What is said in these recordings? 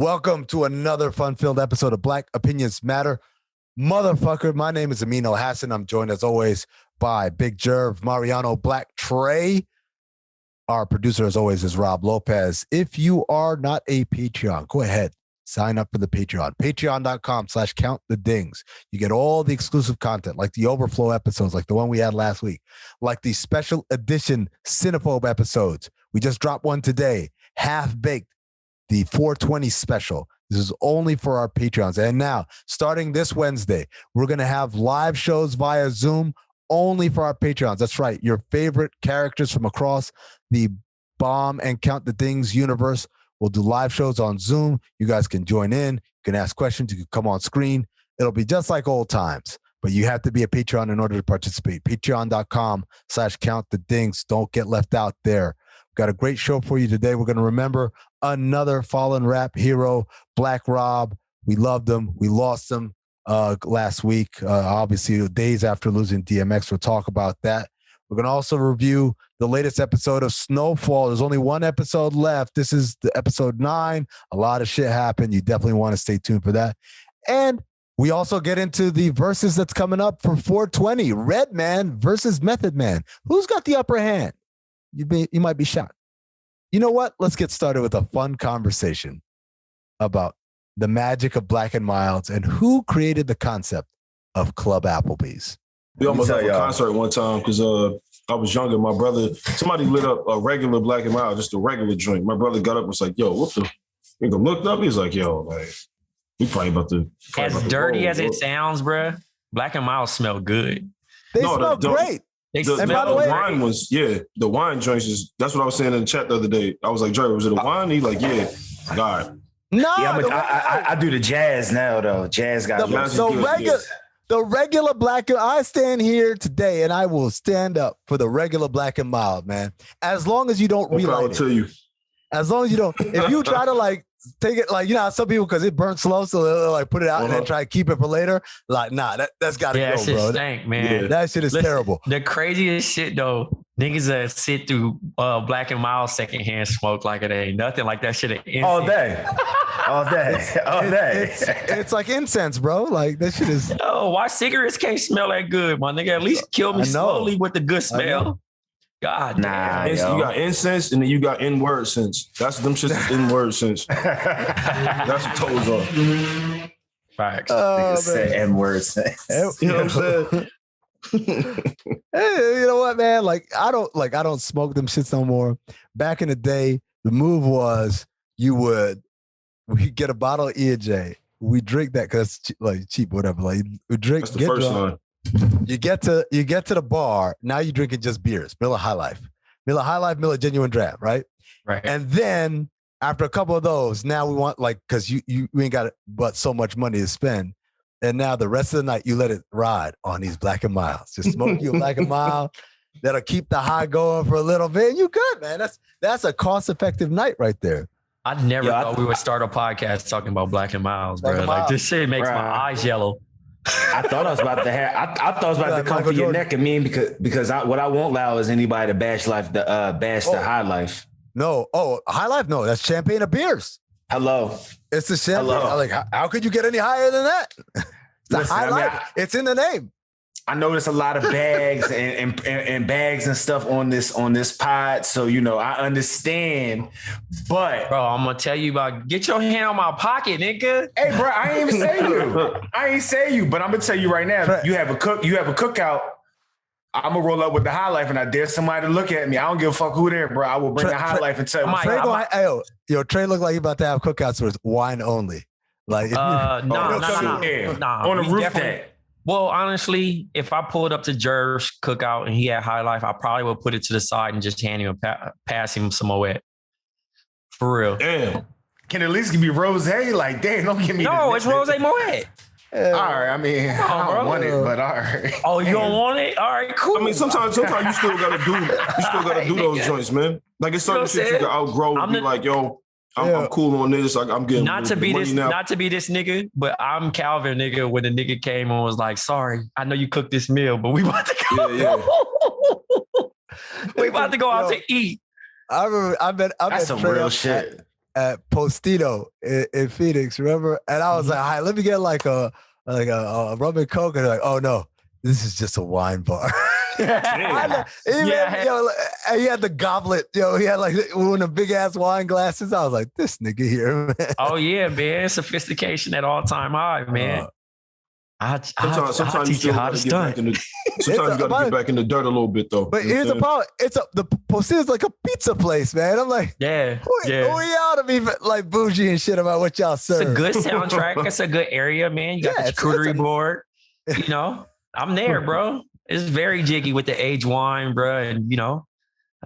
Welcome to another fun-filled episode of Black Opinions Matter. Motherfucker, my name is Amin Hassan. I'm joined as always by Big Jerv, Mariano, Blk Tray. Our producer as always is Rob Lopez. If you are not a Patreon, go ahead, sign up for the Patreon. Patreon.com/countthedings. You get all the exclusive content like the overflow episodes, like the one we had last week, like the special edition Cinephobe episodes. We just dropped one today, Half Baked, the 420 special. This is only for our Patreons. And now, starting this Wednesday, we're going to have live shows via Zoom only for our Patreons. That's right. Your favorite characters from across the BOMM and Count the Things universe will do live shows on Zoom. You guys can join in. You can ask questions. You can come on screen. It'll be just like old times, but you have to be a Patreon in order to participate. Patreon.com/countthedings. Don't get left out there. Got a great show for you today. We're going to remember another fallen rap hero, Black Rob. We loved him. We lost him last week. Obviously, days after losing DMX. We'll talk about that. We're going to also review the latest episode of Snowfall. There's only one episode left. This is the episode 9. A lot of shit happened. You definitely want to stay tuned for that. And we also get into the Verzuz that's coming up for 420. Redman versus Method Man. Who's got the upper hand? You might be shocked. You know what? Let's get started with a fun conversation about the magic of Black and Milds and who created the concept of Club Applebee's. We almost had a concert one time because I was younger. My brother, somebody lit up a regular Black and Mild, just a regular drink. My brother got up and was like, yo, what the? Nigga looked up. He's like, yo, like, we probably about to. As dirty as it sounds, bruh, Black and Mild smell good. They smell great. The wine was, the wine joints is, that's what I was saying in the chat the other day. I was like, Jerry, was it a wine? He's like, yeah, God. No, I do the jazz now, though. Jazz got the regular Black. I stand here today and I will stand up for the regular Black and Mild, man. As long as you don't relight it. As long as you don't. If you try to like take it, like, you know, some people, because it burns slow, so they'll like put it out and then try to keep it for later. Like, nah, that's got to go, that shit bro. Stank, man. Yeah, that shit is terrible. The craziest shit, though, niggas that sit through Black and Mild secondhand smoke like it ain't nothing. Like that shit all day. All day. All day. It's like incense, bro. Like, that shit is. Oh, why cigarettes can't smell that good, my nigga? At least kill me slowly with the good smell. God, nah, you got incense and then you got N-word sense. That's them shits is N-word sense. That's what toes are. Facts. Niggas say N-word sense. You know what I'm saying? Hey, you know what, man? I don't smoke them shits no more. Back in the day, the move was we get a bottle of EJ. We drink that because it's cheap, whatever. Like, we drink. That's the first line. You get to the bar. Now you're drinking just beers. Miller High Life, Miller Genuine Draft, right? Right. And then after a couple of those, now we want, like, because you ain't got but so much money to spend. And now the rest of the night, you let it ride on these Black and Milds. Just smoke you a Black and Mild. That'll keep the high going for a little bit. And you good, man. That's a cost-effective night right there. I never thought we would start a podcast talking about Black and Milds, bro. Like, this shit makes my eyes yellow. I thought I was about to have. I thought I was about to come for your neck, Amin, because what I won't allow is anybody to bash the High Life. No, High Life, no, that's champagne of beers. Hello, it's the champagne. Hello. Like, how could you get any higher than that? It's High Life. It's in the name. I noticed a lot of bags and bags and stuff on this pod, so you know I understand. But bro, I'm gonna tell you about get your hand on my pocket, nigga. Hey, bro, I ain't even say you. But I'm gonna tell you right now. You have a cookout. I'm gonna roll up with the High Life, and I dare somebody to look at me. I don't give a fuck who there, bro. I will bring the High Life and tell you. Trey look like he about to have cookouts with wine only. Like, no. On the roof deck. Well, honestly, if I pulled up to Jerv's cookout and he had High Life, I probably would put it to the side and just hand him pass him some Moet. For real. Damn. Can at least give me rosé? Like, damn, don't give me. No, it's rosé Moet. All right, I mean, I don't want it, but all right. Oh, you don't want it? All right, cool. I mean, sometimes you still gotta do those joints, man. Like, it's certain shit you can outgrow and be like, yo, I'm cool on this. Like, I'm getting not to be this nigga, but I'm Calvin nigga. When the nigga came and was like, "Sorry, I know you cooked this meal, but we about to go. We about to go out to eat." I remember. That's some real shit. at Postino in Phoenix, remember? And I was like, all right, let me get like a rum and coke. And they're like, oh no, this is just a wine bar. He had the goblet. He had like one of the big ass wine glasses. I was like, this nigga here, man. Oh yeah, man. Sophistication at all time high, man. Sometimes you still gotta get back in the. Sometimes you gotta get back in the dirt a little bit, though. But here's the problem: the Postino's like a pizza place, man. I'm like, who y'all to be like bougie and shit about what y'all serve? It's a good soundtrack. It's a good area, man. You got the charcuterie board. I'm there, bro. It's very jiggy with the aged wine, bro, and a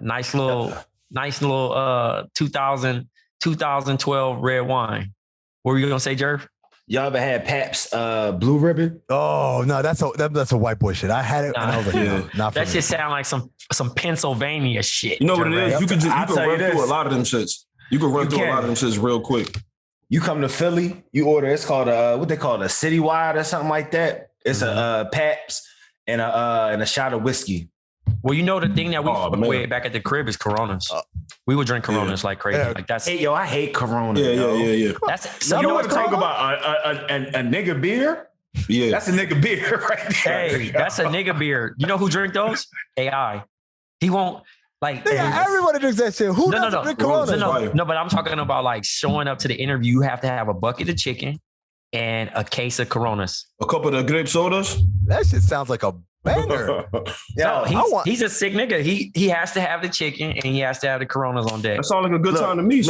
nice little 2012 red wine. What were you gonna say, Jerv? Y'all ever had Pabst Blue Ribbon? Oh no, that's a white boy shit. I had it when I was not that shit sound like some Pennsylvania shit. You know what it is? You can run through a lot of them shits. You can run through a lot of them shits real quick. You come to Philly, you order. It's called what they call a citywide or something like that. It's a Pabst and a shot of whiskey. Well, the thing that we fuck with back at the crib is Coronas. We would drink Coronas like crazy. Yeah. Like that's I hate Corona. Yeah. That's so you want to talk about a nigga beer? Yeah, that's a nigga beer right there. Hey, that's a nigga beer. You know who drink those? AI. He won't like. Everybody drinks that shit. Who doesn't drink Corona? No, but I'm talking about like showing up to the interview. You have to have a bucket of chicken and a case of Coronas. A couple of grape sodas. That shit sounds like a banger. He's a sick nigga. He has to have the chicken and he has to have the Coronas on deck. That sounds like a good time to me.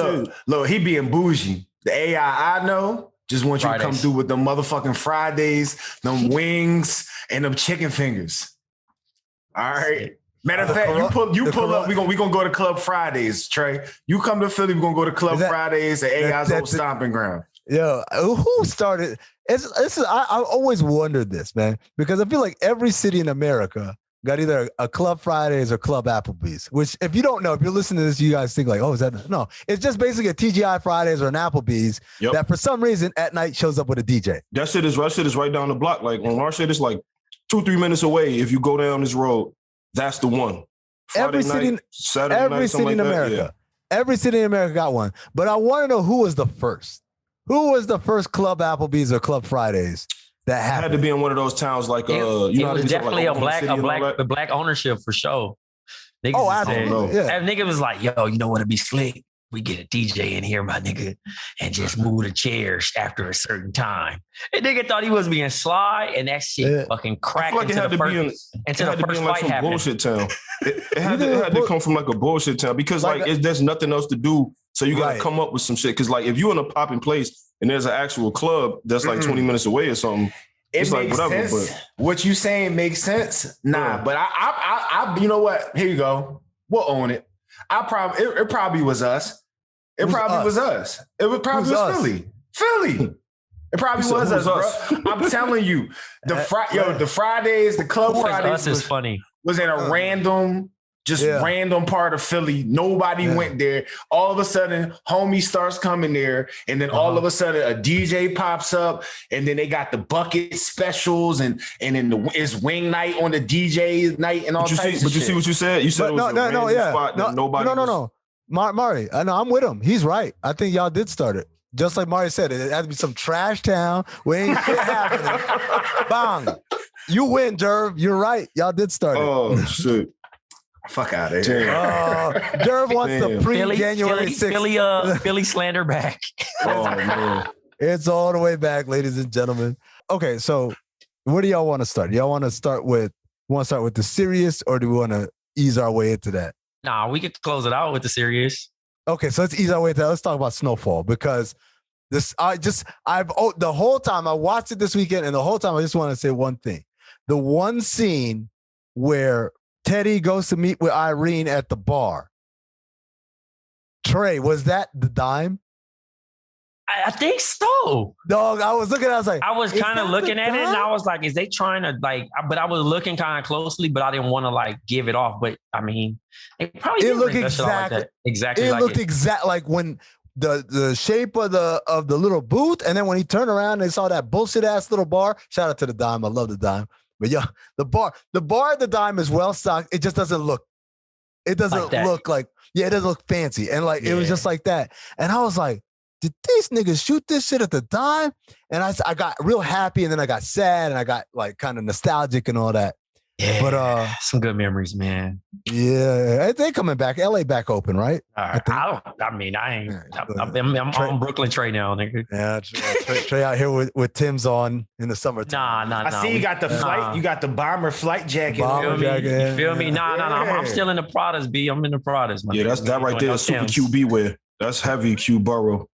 Look, he being bougie. The AI I know just want you to come through with them motherfucking Fridays, them wings, and them chicken fingers. All right. Matter of fact, you pull up. We gonna go to Club Fridays, Trey. You come to Philly, we're gonna go to Club Fridays at AI's old stomping ground. Yo, who started? I always wondered this, man, because I feel like every city in America got either a Club Fridays or Club Applebee's, which if you don't know, if you're listening to this, you guys think like, oh, is that? No, it's just basically a TGI Fridays or an Applebee's that for some reason at night shows up with a DJ. That shit is right down the block. Like on our shit, it's like 2-3 minutes away. If you go down this road, that's the one. Friday night, Saturday night, something like that. Yeah. Every city in America got one. But I want to know who was the first. Who was the first Club Applebee's or Club Fridays that happened? It had to be in one of those towns like it was definitely like a black ownership for sure. Niggas absolutely. And nigga was like, yo, you know what'd be slick? We get a DJ in here, my nigga, and just move the chairs after a certain time. And nigga thought he was being sly, and that shit fucking cracked into the first fight happened. Bullshit town. It had to come from like a bullshit town because there's nothing else to do. So you got to come up with some shit. Because like if you're in a popping place and there's an actual club that's like 20 minutes away or something, it's like whatever. But what you saying makes sense. Nah, but I you know what? Here you go. We'll own it. It probably was us. It probably was us. It was probably was Philly. Philly. It probably was us, bro. I'm telling you, the Fridays, the Club Fridays is funny. Was in a random part of Philly. Nobody went there. All of a sudden, homie starts coming there, and then all of a sudden, a DJ pops up, and then they got the bucket specials, and then it's wing night on the DJ night and all types of shit. But you see what you said? You said it was a random spot that nobody No. Mari, I know I'm with him. He's right. I think y'all did start it. Just like Mari said, it had to be some trash town where ain't shit happening. Bang. You win, Jerv. You're right. Y'all did start it. Oh, shit. Fuck out of here. Jerv wants the pre-January 6th. Philly slander back. Oh, man. It's all the way back, ladies and gentlemen. Okay, so what do y'all want to start? Y'all want to start with the serious, or do we want to ease our way into that? Nah, we could close it out with the serious. Okay, so let's ease our way into that. Let's talk about Snowfall, because the whole time I watched it this weekend, and the whole time I just want to say one thing. The one scene where Teddy goes to meet with Irene at the bar. Trey, was that the dime? I think so. Dog, I was kind of looking at it, and I was like, is they trying to but I was looking kind of closely, but I didn't want to give it off. But I mean, it probably looked exactly exactly. It looked exactly like when the shape of the little booth, and then when he turned around and they saw that bullshit ass little bar. Shout out to the dime. I love the dime. But yeah, the bar at the dime is well stocked. It just doesn't look It doesn't look like, it doesn't look fancy. And like, it was just like that. And I was like, did these niggas shoot this shit at the time? And I got real happy, and then I got sad, and I got like kind of nostalgic and all that. Yeah, but some good memories, man. Yeah, they coming back. LA back open, right? I'm on Brooklyn Tray now, nigga. Yeah, Tray out here with Tim's on in the summertime. Nah. I see you got the flight. You got the bomber flight jacket. You feel me? Nah. I'm still in the Pradas, B. I'm in the Pradas. Yeah, that's that right there. Super QB wear. That's heavy Q Burrow.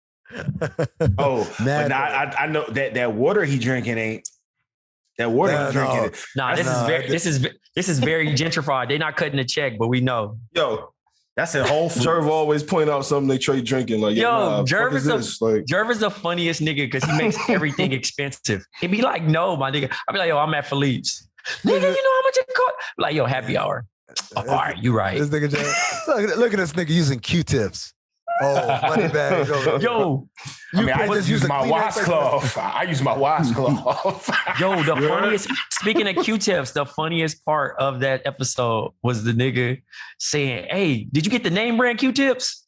But I know that water he drinking ain't. That water he's drinking. Nah, this is very gentrified. They're not cutting the check, but we know. Yo, that's a whole. Jerv always point out something they trade drinking. Like, Jerv is the funniest nigga because he makes everything expensive. He'd be like, no, my nigga. I'd be like, yo, I'm at Philippe's. Nigga, you know how much it cost? Like, yo, happy hour. All right, you right. This nigga, look at this nigga using Q-tips. Oh, money bag. Yo, I just use my washcloth. I use my washcloth. Yo, the funniest, speaking of Q-tips, the funniest part of that episode was the nigga saying, hey, did you get the name brand Q-tips?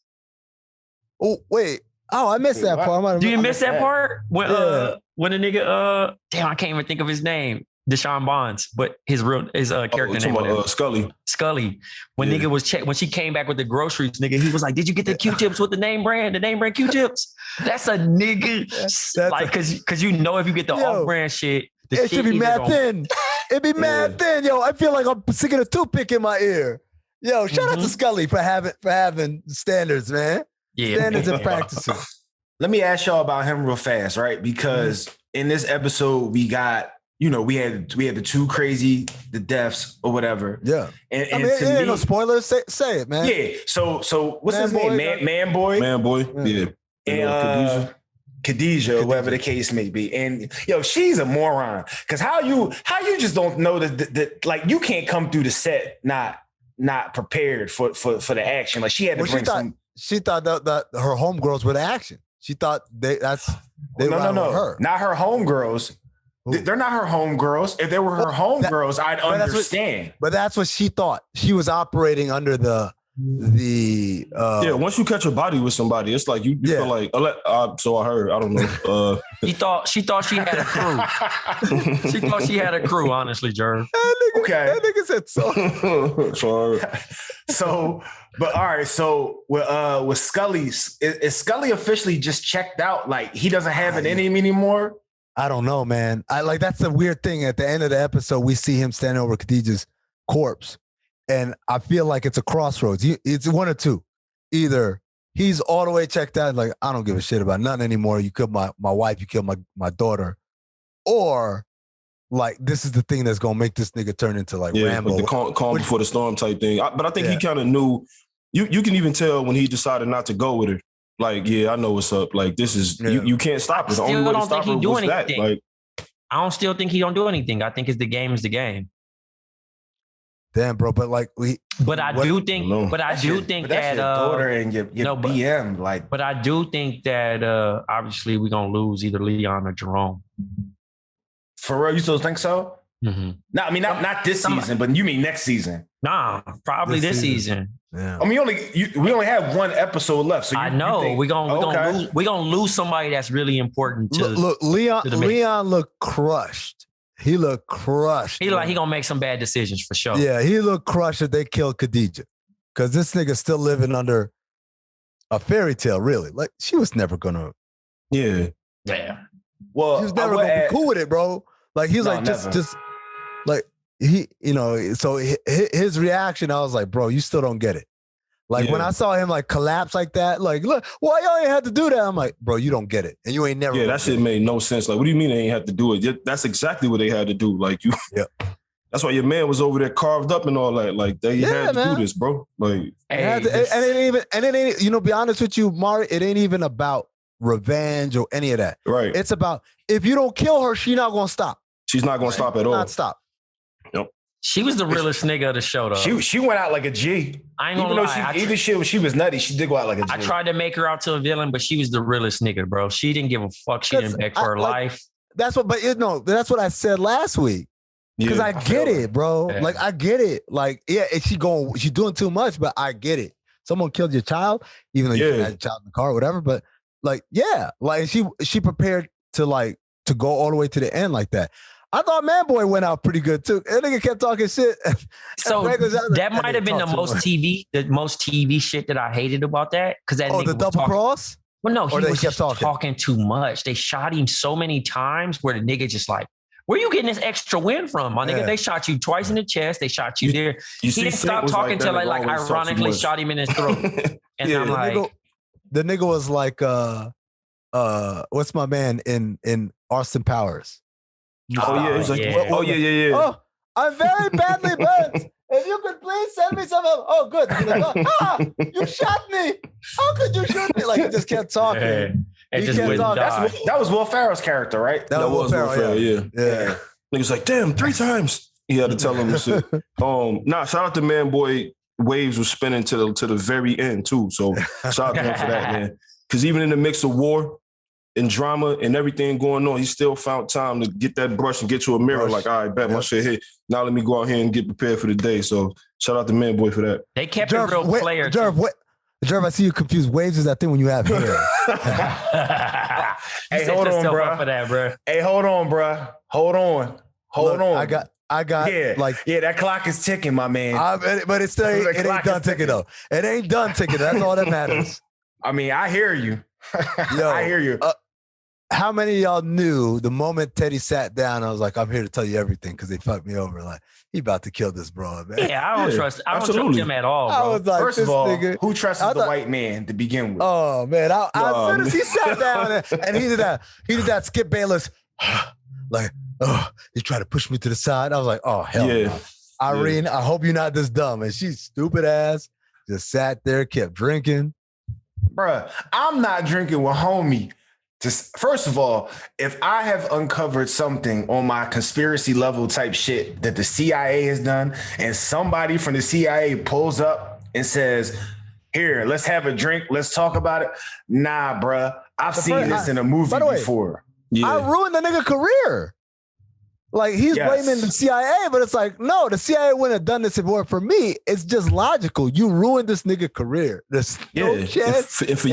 Oh, wait. Oh, I missed that part. Do you miss that part? When the nigga, damn, I can't even think of his name. Deshaun Bonds, but his character name was Scully. Scully. When nigga was when she came back with the groceries, nigga, he was like, "Did you get the Q-tips with the name brand? The name brand Q-tips?" That's a nigga, because you know if you get the off-brand shit, it should be mad thin. It'd be mad thin, yo. I feel like I'm sticking a toothpick in my ear. Yo, shout out to Scully for having standards, man. Yeah, standards and practices. Let me ask y'all about him real fast, right? Because in this episode, we got. We had the two the deaths or whatever. Yeah. And ain't no spoilers. Say it, man. Yeah. So what's his name? Man Boy. Yeah. And Khadijah, or whatever the case may be. And she's a moron. Because how you just don't know that like you can't come through the set not prepared for the action. Like she had to bring some. She thought that her homegirls were the action. She thought they no, her. Not her homegirls. They're not her homegirls. If they were her homegirls, I'd understand. But that's what she thought. She was operating under the once you catch a body with somebody, it's like you feel like so I heard. I don't know. She thought she had a crew. She thought she had a crew, honestly, Jerv. That nigga said so. Sorry. So, but all right. So with Scully, is Scully officially just checked out? Like he doesn't have it in him anymore? I don't know, man. That's the weird thing. At the end of the episode, we see him standing over Khadijah's corpse. And I feel like it's a crossroads. It's one or two. Either he's all the way checked out, like, I don't give a shit about nothing anymore. You killed my wife, you killed my daughter. Or like, this is the thing that's going to make this nigga turn into like Rambo. Like the calm before the storm type thing. But I think he kind of knew, you can even tell when he decided not to go with her. Like, I know what's up. Like, this is, you can't stop it. The only way to stop her was that. Like, I don't still think he don't do anything. I think the game is the game. Damn, bro. But like But I do think that your daughter and your BM. Like, but I do think that obviously we're gonna lose either Leon or Jerome. For real, you still think so? Mm-hmm. No, I mean not this season, but you mean next season? Nah, probably this season. Yeah. I mean, we only have one episode left, so I know we're gonna lose somebody that's really important. Look, Leon looked crushed. He looked crushed. He gonna make some bad decisions for sure. Yeah, he looked crushed if they killed Khadijah, because this nigga's still living under a fairy tale. Really, like she was never gonna. Yeah. Well, he was never gonna be cool with it, bro. Like he's just like he, So his reaction, I was like, bro, you still don't get it. Like when I saw him like collapse like that, like, look, why y'all ain't had to do that? I'm like, bro, you don't get it, and you ain't never. Yeah, that shit made no sense. Like, what do you mean they ain't have to do it? That's exactly what they had to do. Like you. Yeah. That's why your man was over there carved up and all that. Like they had to do this, bro. Like, and it ain't. Be honest with you, Mari, it ain't even about revenge or any of that. Right. It's about if you don't kill her, she's not gonna stop. She's not gonna stop at all. Not stop. Yep. She was the realest nigga of the show, though. She went out like a G. I ain't gonna lie. She was nutty. She did go out like a G. I tried to make her out to a villain, but she was the realest nigga, bro. She didn't give a fuck. She didn't beg for her life. That's what. But that's what I said last week. Because I get it, bro. Yeah. Like, I get it. Like, yeah, she's doing too much, but I get it. Someone killed your child, even though you had a child in the car or whatever. But like, yeah, like she prepared to go all the way to the end like that. I thought Man Boy went out pretty good too. That nigga kept talking shit. So that might have been the most TV shit that I hated about that. Because that nigga the double cross? Well, no, he was just talking too much. They shot him so many times where the nigga just like, where you getting this extra win from? My nigga, they shot you twice in the chest. They shot you there. He didn't stop talking till I ironically shot him in his throat. And I'm like, the nigga was like, what's my man in Austin Powers? Oh yeah, he's like, yeah. Oh, I'm very badly burnt. If you could please send me some. Oh, good. You shot me. How could you shoot me? Like, he just kept talking. That was Will Ferrell's character, right? That was Will Ferrell, yeah. Niggas like, damn, 3 times. He had to tell him this shit. Shout out to Man Boy. Waves was spinning to the very end too. So shout out to him for that, man. Because even in the mix of war and drama and everything going on, he still found time to get that brush and get to a mirror. Like, all right, bet my shit hit. Now let me go out here and get prepared for the day. So shout out to Man Boy for that. They kept it real player. Jerv, I see you confused. Waves is that thing when you have hair. Hey, hold on, bro. For that, bro. Hey, hold on, bro. Hold on. I got that clock is ticking, my man. But it ain't done ticking though. It ain't done ticking. That's all that matters. I mean, I hear you. I hear you. How many of y'all knew the moment Teddy sat down, I was like, I'm here to tell you everything because they fucked me over. Like, he about to kill this broad, man. Yeah, I don't trust him at all, bro. I was like, first of all, who trusts the white man to begin with? Oh, man. As soon as he sat down and he did that Skip Bayless, like, he tried to push me to the side. I was like, oh, hell no. Irene, I hope you're not this dumb. And she's stupid ass, just sat there, kept drinking. Bruh, I'm not drinking with homie. First of all, if I have uncovered something on my conspiracy level type shit that the CIA has done, and somebody from the CIA pulls up and says, here, let's have a drink, let's talk about it. Nah, bruh. I've seen this in a movie before. Yeah. I ruined the nigga career. Like, he's blaming the CIA, but it's like, no, the CIA wouldn't have done this if it weren't for me. It's just logical. You ruined this nigga career. There's no chance. And for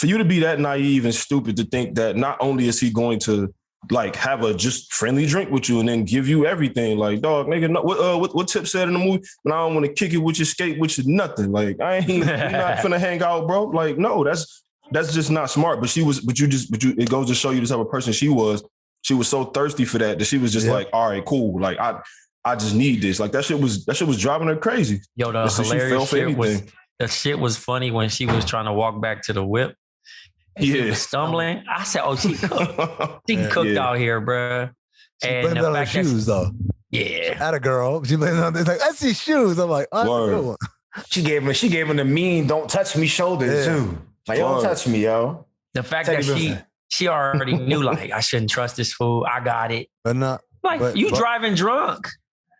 you to be that naive and stupid to think that not only is he going to like have a just friendly drink with you and then give you everything, like, dog, nigga, no, what Tip said in the movie, when I don't want to kick it with your skate, with your nothing. Like, I ain't you're not finna hang out, bro. Like, no, that's just not smart. But it goes to show you the type of person she was. She was so thirsty for that she was just like, all right, cool. Like, I just need this. Like, that shit was driving her crazy. Yo, the hilarious shit the shit was funny when she was trying to walk back to the whip. She was stumbling. I said, oh, she cooked out here, bro. And she blamed on her shoes, though. Yeah. At a girl. She blamed on, it's like, I see shoes. I'm like, oh. She gave him the mean, don't touch me shoulder, too. Like, don't touch me, yo. The fact that she already knew, like, I shouldn't trust this fool. I got it. But not. Like, driving drunk.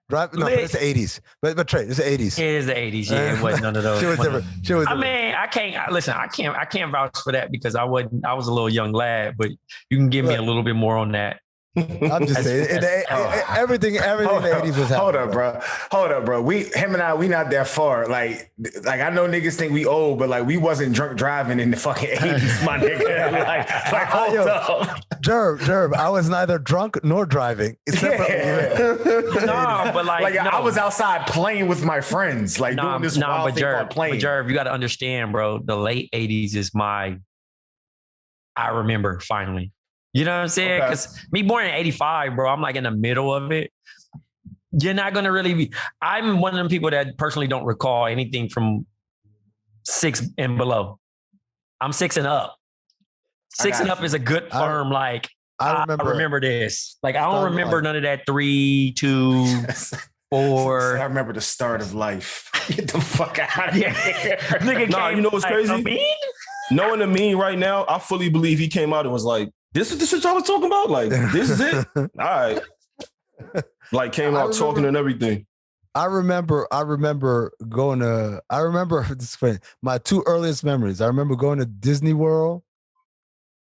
But it's the 80s. But Trey, it's the 80s. It is the 80s. Yeah, it wasn't none of those. She was different. I mean, I can't vouch for that because I was a little young lad, but you can give me a little bit more on that. I'm just saying, everything in the 80s was happening. Hold up, bro. Him and I, we not that far. Like I know niggas think we old, but like we wasn't drunk driving in the fucking 80s, my nigga. like hold up. Jerv, I was neither drunk nor driving. No, but I was outside playing with my friends, like doing this wild thing called playing. But Jerv, you got to understand, bro. The late 80s is I remember finally. You know what I'm saying? Because me born in 85, bro, I'm like in the middle of it. You're not going to really be. I'm one of them people that personally don't recall anything from 6 and below. I'm 6 and up. 6 and up is a good firm, I remember this. Like, I don't remember none of that 3, 2, 4. I remember the start of life. Get the fuck out of here. Nigga, you know what's crazy? Amin? Knowing Amin right now, I fully believe he came out and was like, this is the shit y'all was talking about? Like, this is it? All right. Like, came out talking and everything. I remember going to, my 2 earliest memories. I remember going to Disney World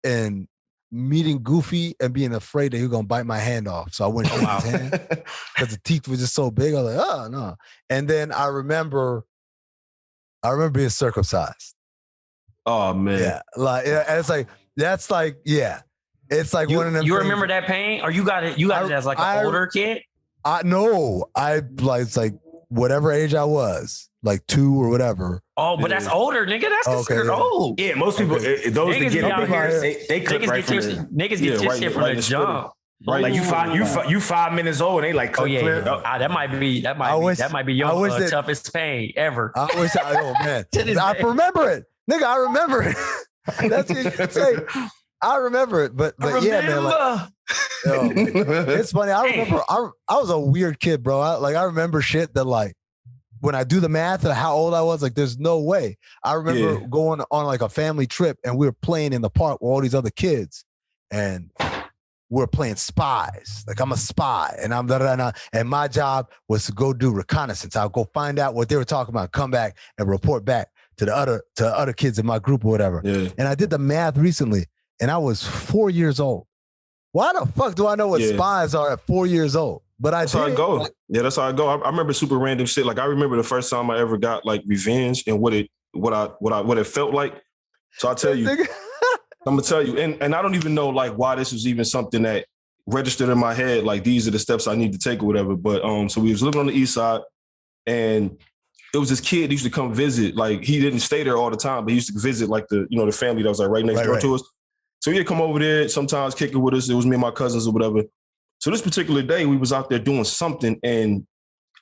and meeting Goofy and being afraid that he was gonna bite my hand off. So I wouldn't shake his hand because the teeth were just so big. I was like, oh no. And then I remember being circumcised. Oh man. Yeah. Like it's like that's like, yeah. It's like one of them. You things. remember that pain? Or you got it as like an older kid? It's like whatever age I was, like 2 or whatever. Oh, but that's older, nigga. That's considered old. Yeah, most people, those that get out here, they clip right from it. Niggas get this shit from the jump. Right, like you 5 minutes old, and they like clip. That might be your toughest pain ever. I wish I remember it, nigga. I remember it. That's what you say. I remember it, but yeah, man. Like, it's funny. I remember I was a weird kid, bro. I remember shit that like when I do the math of how old I was, like there's no way. I remember going on like a family trip and we were playing in the park with all these other kids, and we're playing spies. Like I'm a spy, and and my job was to go do reconnaissance. I'll go find out what they were talking about, come back and report back to the other kids in my group or whatever. Yeah. And I did the math recently. And I was 4 years old. Why the fuck do I know what spies are at 4 years old? But that's how I go. Yeah, that's how I go. I remember super random shit. Like I remember the first time I ever got like revenge and what it felt like. So I'll tell you. I'm gonna tell you. And I don't even know like why this was even something that registered in my head. Like these are the steps I need to take or whatever. But so we was living on the east side, and it was this kid who used to come visit. Like he didn't stay there all the time, but he used to visit like the family that was like right next door to us. So he'd come over there, sometimes kick it with us. It was me and my cousins or whatever. So this particular day, we was out there doing something, and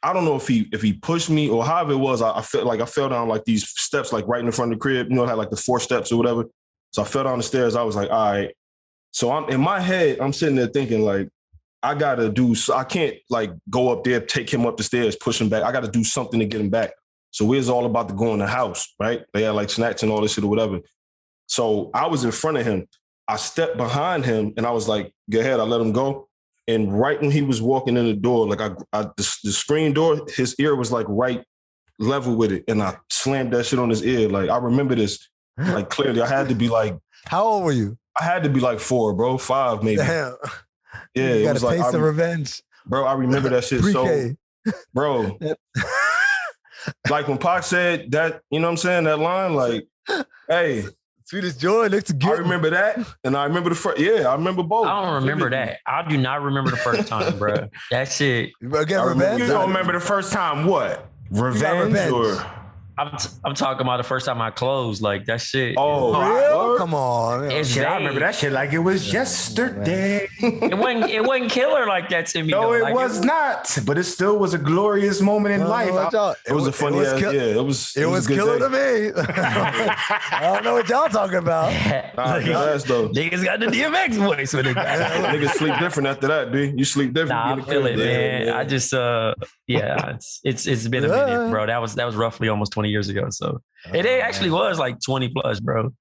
I don't know if he pushed me or however it was. I felt like I fell down like these steps, like right in the front of the crib. It had like the 4 steps or whatever. So I fell down the stairs. I was like, all right. So I'm in my head, I'm sitting there thinking like, I can't like go up there, take him up the stairs, push him back. I got to do something to get him back. So we was all about to go in the house, right? They had like snacks and all this shit or whatever. So I was in front of him. I stepped behind him and I was like, go ahead, I let him go. And right when he was walking in the door, like the screen door, his ear was like right level with it. And I slammed that shit on his ear. Like I remember this like clearly. I had to be like, how old were you? I had to be like 4, bro, 5 maybe. Damn. Yeah. You got a taste of revenge. Bro, I remember that shit. So, bro, like when Pac said that, you know what I'm saying? That line, like, hey, sweetest joy, looks good. I remember that, and I remember the first. Yeah, I remember both. I don't remember that. I do not remember the first time, bro. That shit. Again, revenge. You don't remember the first time? What? Revenge? Or I'm talking about the first time I closed. Like that shit. Oh, real? Come on. Shit, I remember that shit like it was yesterday. It wasn't killer like that to me. No, though. It was not. But it still was a glorious moment in life. It was a funny ass. It was killer to me. I don't know what y'all talking about. Niggas got the DMX voice with it. Niggas sleep different after that, dude. You sleep different. Nah, I feel it, man. Yeah. I just it's been a minute, bro. That was roughly almost 20 years ago. So it actually was like 20 plus, bro.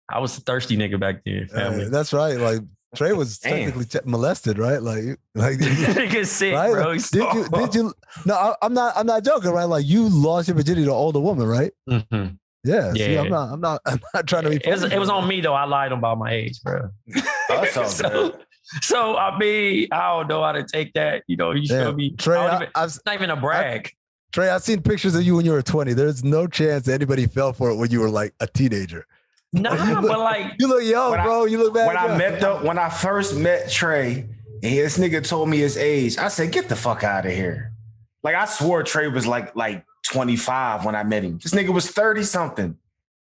I was a thirsty nigga back then, family. That's right. Like Trey was technically molested, right? Like nigga sick, right? bro. Did you? No, I'm not joking, right? Like you lost your virginity to an older woman, right? Mm-hmm. Yeah. See, I'm not trying to be. It was on me though. I lied about my age, bro. So I mean, I don't know how to take that. You show me. Trey, it's not even a brag. Trey, I've seen pictures of you when you were 20. There's no chance anybody fell for it when you were like a teenager. Nah, but like you look young, bro. You look bad. When I first met Trey, and this nigga told me his age, I said, "Get the fuck out of here!" Like I swore Trey was like 25 when I met him. This nigga was 30 something.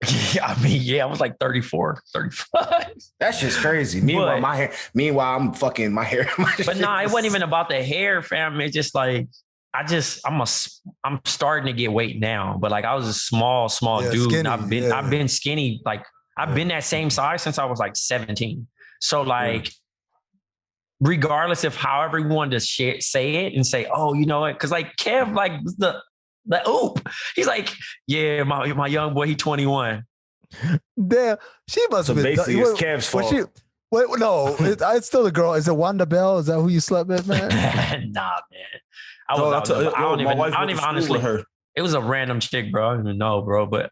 I was like 34, 35. That's just crazy. Meanwhile, I'm fucking my hair. But nah, it wasn't even about the hair, fam. It's just like I'm starting to get weight now, but like I was a small dude. Skinny, and I've been skinny. Like I've been that same size since I was like 17. So like, regardless of however you wanted to say it and say, oh, you know what? Cause like Kev, like the oop, he's like, yeah, my young boy, he 21. Damn, she must have been. Basically, it's Kev's fault. It's still a girl. Is it Wanda Bell? Is that who you slept with, man? Nah, man. I don't even honestly. It was a random chick, bro. I don't even know, bro. But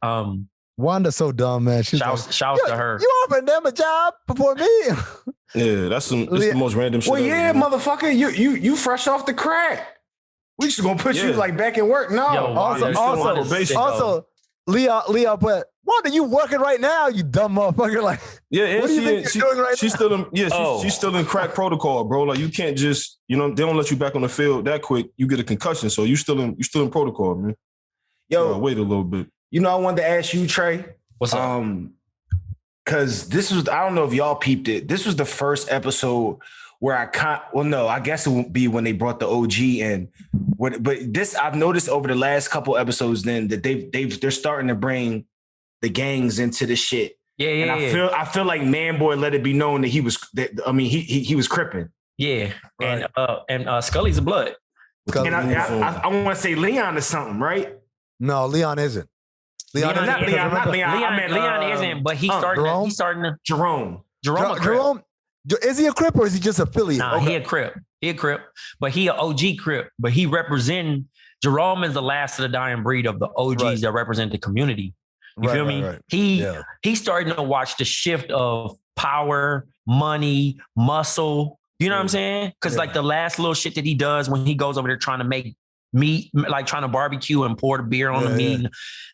Wanda's so dumb, man. She's shouts to her. You offered them a job before me. Yeah, that's the most random shit. Well, yeah, motherfucker, you fresh off the crack. We just gonna put you like back in work. No. Yo, also, Leah, but Wanda, you working right now? You dumb motherfucker. Like, yeah, what do you think you're doing right now? She's still in crack protocol, bro. Like, you can't just, they don't let you back on the field that quick. You get a concussion, so you still in protocol, man. Yo, wait a little bit. I wanted to ask you, Trey. What's up? Because this was, I don't know if y'all peeped it. This was the first episode where I guess it would be when they brought the OG in. But this, I've noticed over the last couple episodes then that they're starting to bring the gangs into the shit. Yeah. I feel like Manboy let it be known that he was cripping. Yeah. Right. And Scully's a blood. And I want to say Leon is something, right? No, Leon isn't. Leon isn't, but he's starting to Jerome. Is he a Crip or is he just affiliate? Nah, he a Crip. But he an OG Crip. But he representing Jerome is the last of the dying breed of the OGs that represent the community. You feel me? Right. He's starting to watch the shift of power, money, muscle. You know what I'm saying? Because like the last little shit that he does when he goes over there trying to make meat, like trying to barbecue and pour the beer on the meat. Yeah.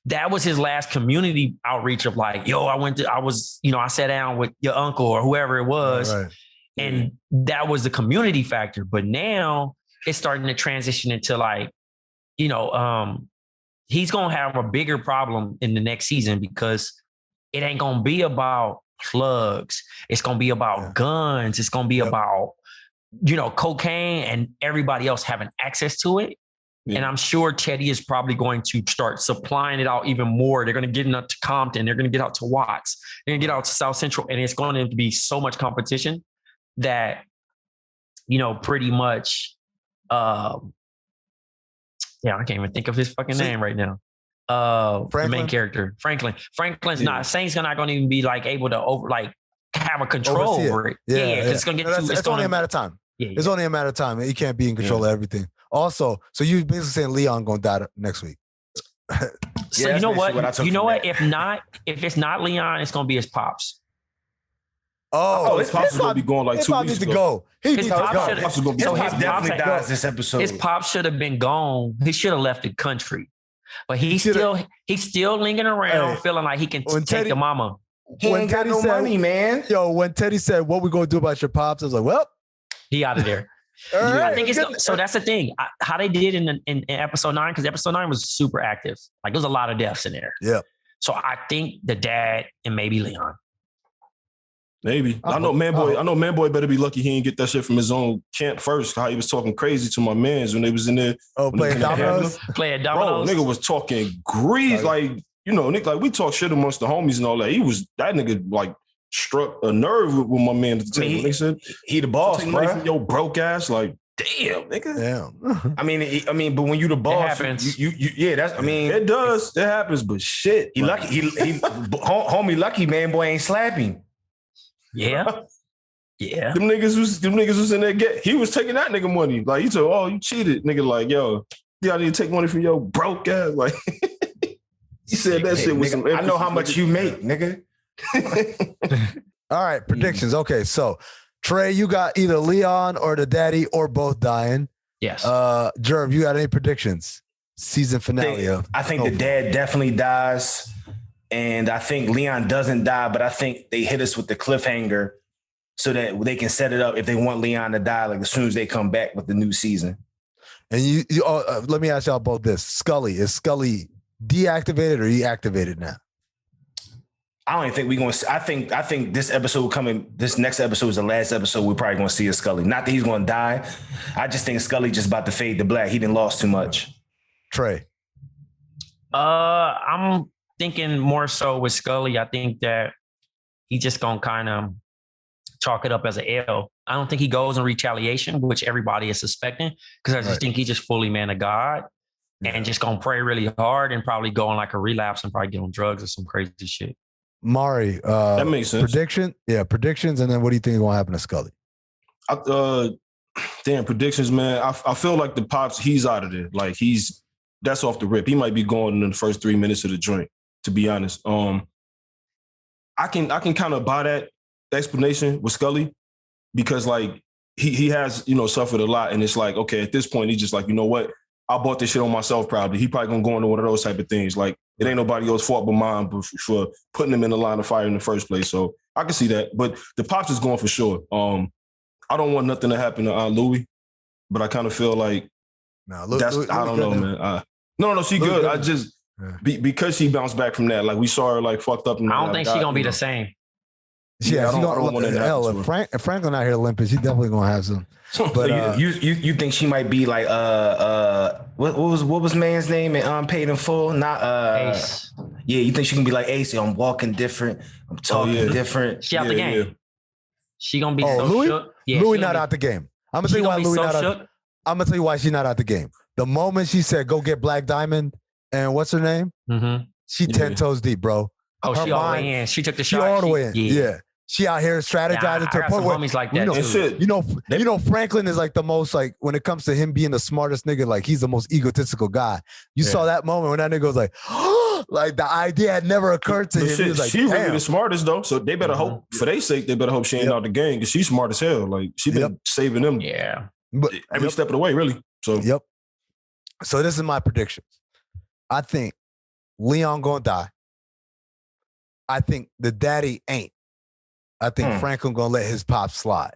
That was his last community outreach of like, yo, I sat down with your uncle or whoever it was. Right. And that was the community factor. But now it's starting to transition into like, he's going to have a bigger problem in the next season because it ain't going to be about plugs. It's going to be about guns. It's going to be about, cocaine and everybody else having access to it. Yeah. And I'm sure Teddy is probably going to start supplying it out even more. They're going to get it up to Compton. They're going to get out to Watts. They're going to get out to South Central. And it's going to be so much competition that, pretty much, I can't even think of his fucking name right now. The main character, Franklin. Franklin's not, Saint's not going to even be like able to have a control over it. Yeah. It's going to get it's only a matter of time. Yeah. It's only a matter of time. He can't be in control of everything. Also, so you basically saying Leon gonna die next week. So you know what? If it's not Leon, it's gonna be his pops. His pops is gonna be going like 2 weeks ago. His pops definitely dies this episode. His pops should have been gone. He should have left the country, but he's still lingering around, feeling like he can take the mama. He ain't got no money, man. Yo, when Teddy said, "What we gonna do about your pops?" I was like, "Well, he out of there." I think so. That's the thing. How they did in episode 9, because episode 9 was super active. Like, there's a lot of deaths in there. Yeah. So I think the dad and maybe Leon. Maybe. I know Manboy better be lucky he didn't get that shit from his own camp first. How he was talking crazy to my mans when they was in there. Playing dominoes? Playing dominoes. Bro, nigga was talking grease. Like, Nick, like we talk shit amongst the homies and all that. That nigga like struck a nerve with my man at the table. They said he the boss, bro. Yo, broke ass, like damn, nigga. Damn. I mean, but when you the boss, it does. It happens, but shit, he lucky. Homie, lucky man, boy ain't slapping. Yeah. Them niggas was in there. He was taking that nigga money. Like he told, you cheated, nigga. Like yo, I need to take money from your broke ass. Like he said that shit was. I know how much you make, nigga. All right, predictions. Okay, so Trey, you got either Leon or the daddy or both dying. Yes. Jerv, you got any predictions? Season finale. I think the dad definitely dies, and I think Leon doesn't die, but I think they hit us with the cliffhanger so that they can set it up if they want Leon to die, like as soon as they come back with the new season. And you let me ask y'all about this. Is Scully deactivated or he activated now? I don't even think we're going to. I think this next episode is the last episode we're probably going to see of Scully. Not that he's going to die. I just think Scully just about to fade to black. He didn't lost too much. Trey. I'm thinking more so with Scully. I think that he just going to kind of chalk it up as an L. I don't think he goes in retaliation, which everybody is suspecting, because I just think he's just fully man of God and just going to pray really hard and probably go on like a relapse and probably get on drugs or some crazy shit. Mari, that makes sense. Predictions, and then what do you think is going to happen to Scully? Predictions, man. I feel like the pops, he's out of there. Like that's off the rip. He might be gone in the first 3 minutes of the joint. to be honest. I can kind of buy that explanation with Scully because like he has, you know, suffered a lot. And it's like, okay, at this point, he's just like, you know what? I bought this shit on myself probably. He probably gonna go into one of those type of things. Like it ain't nobody else's fault but mine for putting him in the line of fire in the first place. So I can see that. But the Pops is going for sure. I don't want nothing to happen to Aunt Louie, but I kind of feel like I don't know, man. No, she good. I just because she bounced back from that. Like we saw her like fucked up. I don't think she's gonna be the same. Yeah, I don't want if Franklin out here limping, she definitely gonna have some. But you think she might be like what was man's name in Paid in Full? Not Ace. Yeah, you think she can be like Ace? I'm walking different. I'm talking different. She out the game. Yeah. She gonna be Louis? shook. Yeah, Louis not out the game. I'm gonna tell you why Louis not out. I'm gonna tell you why she's not out the game. The moment she said go get Black Diamond and what's her name? Mm-hmm. She 10 toes deep, bro. Oh, she all the way in. She took the shot. She all the way in. Yeah. She out here strategizing to the point where homies like that. You know, Franklin is like the most like when it comes to him being the smartest nigga, like he's the most egotistical guy. You saw that moment when that nigga was like, like the idea had never occurred to him. He was like, she really the smartest though, so they better hope for their sake. They better hope she ain't out the game because she's smart as hell. Like she been saving them, but every step of the way, really. So So this is my predictions. I think Leon gonna die. I think the daddy ain't. I think Franklin gonna let his pop slide.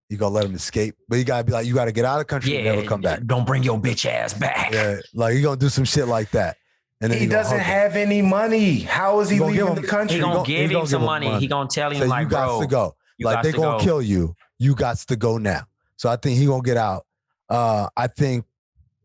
You gonna let him escape, but you gotta be like, you gotta get out of the country and never come back. Don't bring your bitch ass back. Yeah, like you gonna do some shit like that. And then he doesn't have any money. How is he leaving the country? He gonna give him some money. He gonna tell him like, you got to go. Like they gonna kill you. You got to go now. So I think he gonna get out. I think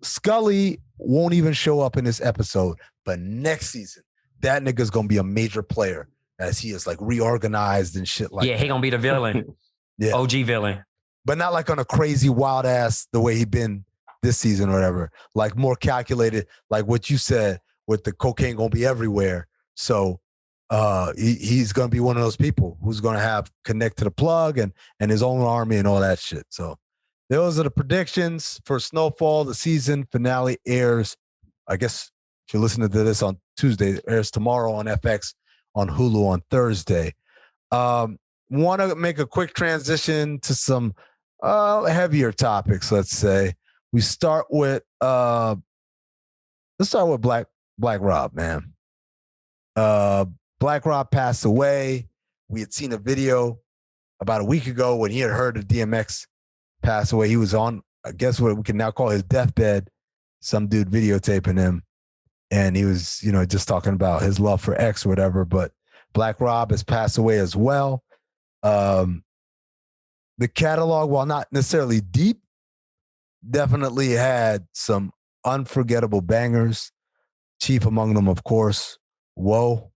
Scully won't even show up in this episode, but next season that nigga's gonna be a major player. As he is like reorganized and shit like that. He gonna be the villain. OG villain. But not like on a crazy wild ass the way he been this season or whatever. Like more calculated, like what you said with the cocaine gonna be everywhere. So he's gonna be one of those people who's gonna have connect to the plug and his own army and all that shit. So those are the predictions for Snowfall. The season finale airs, I guess if you're listening to this on Tuesday, it airs tomorrow on FX. On Hulu on Thursday. Want to make a quick transition to some heavier topics, let's say. We start with let's start with Black Rob, man. Black Rob passed away. We had seen a video about a week ago when he had heard of DMX pass away. He was on, I guess what we can now call his deathbed. Some dude videotaping him. And he was, you know, just talking about his love for X or whatever. But Black Rob has passed away as well. The catalog, while not necessarily deep, definitely had some unforgettable bangers. Chief among them, of course. Whoa.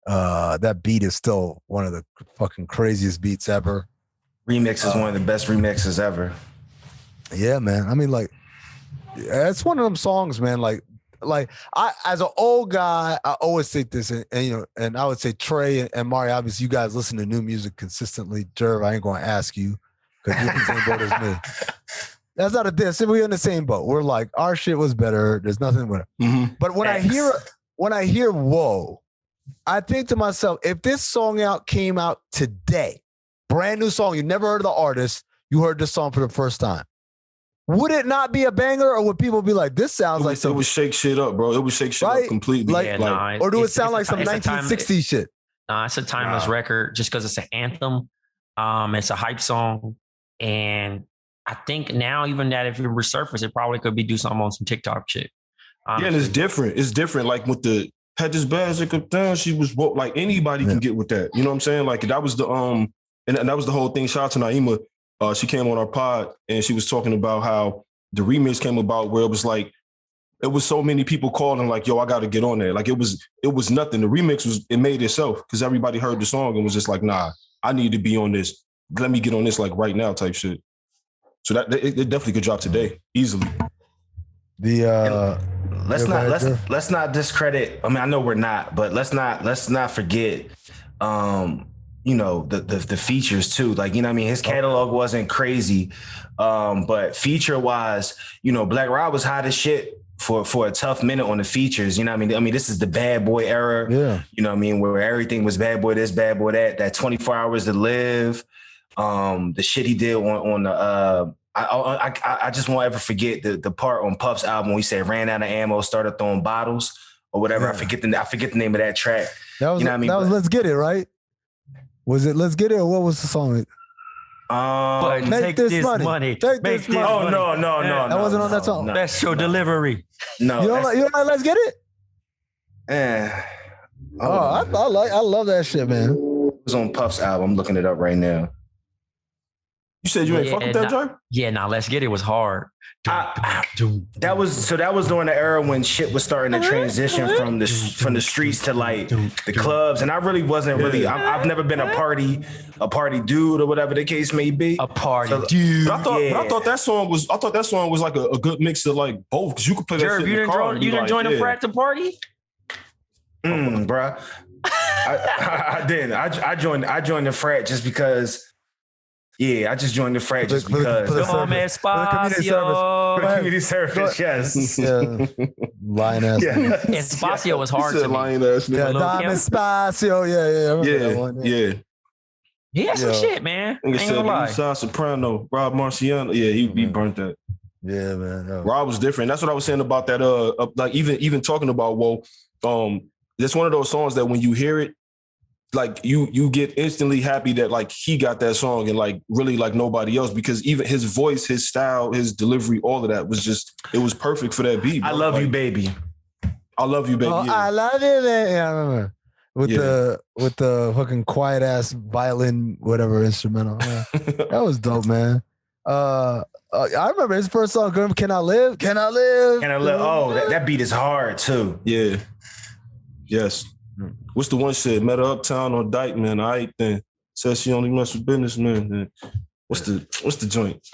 That beat is still one of the fucking craziest beats ever. Remix is one of the best remixes ever. Yeah, man. I mean, like, it's one of them songs, man. Like I, as an old guy, I always say this, and you know, and I would say Trey and Mari, obviously you guys listen to new music consistently. Jerv, I ain't going to ask you because you're in the same boat as me. That's not a diss. We're in the same boat. We're like, our shit was better. There's nothing with it. Mm-hmm. But when I hear Whoa, I think to myself, if this song came out today, brand new song, you never heard of the artist, you heard this song for the first time. Would it not be a banger, or would people be like, "This sounds like something"? It would shake shit up, bro. It would shake shit up completely. Or do it sound like some 1960s shit? Nah, it's a timeless record just because it's an anthem. It's a hype song, and I think now even that if it resurface, it probably could do something on some TikTok shit. Honestly. Yeah, and it's different. It's different. Like with the had this bad up down, she was like anybody can get with that. You know what I'm saying? Like that was the and that was the whole thing. Shout out to Naima. She came on our pod and she was talking about how the remix came about where it was like, it was so many people calling like, yo, I got to get on there. Like it was nothing. The remix it made itself because everybody heard the song and was just like, nah, I need to be on this. Let me get on this like right now type shit. So that it definitely could drop today easily. Let's not discredit. I mean, I know we're not, but let's not forget you know, the features too. Like, you know what I mean? His catalog wasn't crazy. But feature wise, you know, Black Rob was hot as shit for a tough minute on the features. You know what I mean? This is the Bad Boy era. Yeah. You know what I mean? Where everything was Bad Boy this, Bad Boy that. That 24 Hours to Live. The shit he did on the. I just won't ever forget the part on Puff's album when he said ran out of ammo, started throwing bottles or whatever. Yeah. I forget the name of that track. That was, you know what I mean? That was Let's Get It, right? Was it Let's Get It, or what was the song? Take this money. Take this money. Oh, no. That wasn't on that song. No, that's your delivery. No. You don't like Let's Get It? I love that shit, man. It was on Puff's album. I'm looking it up right now. You said you ain't fuck with that, Jerv? Yeah, Let's Get It was hard. That was during the era when shit was starting to transition from the streets to like the clubs, and I really wasn't I've never been a party dude or whatever the case may be. A party dude. But I thought that song was like a good mix of like both, because you could play that Jerv, shit in the car. You didn't join the frat to party? Bruh. I didn't. I joined the frat just because. Yeah, I just joined the frat just because. For the community service, yes. Yeah. Lion ass. Yeah. Espacio was hard to me. Lion ass. Yeah, Dom Espacio. Yeah. He had some shit, man. Ain't gonna lie. Soprano, Rob Marciano. Yeah, he burnt that. Yeah, man. Rob was different. That's what I was saying about that. Like even talking about that's one of those songs that when you hear it, like you get instantly happy that like he got that song and like really like nobody else, because even his voice, his style, his delivery, all of that was it was perfect for that beat. I love you, baby. I love you, baby. Oh, yeah. I love you, baby. Yeah, I remember. With the fucking quiet ass violin, whatever instrumental. Yeah. That was dope, man. I remember his first song, Can I Live? Can I Live? Can I Live? Oh, that beat is hard too. Yeah. Yes. What's the one shit? Met her uptown on Dyke, man. All right, then. Says she only mess with businessmen. Then. What's the joint?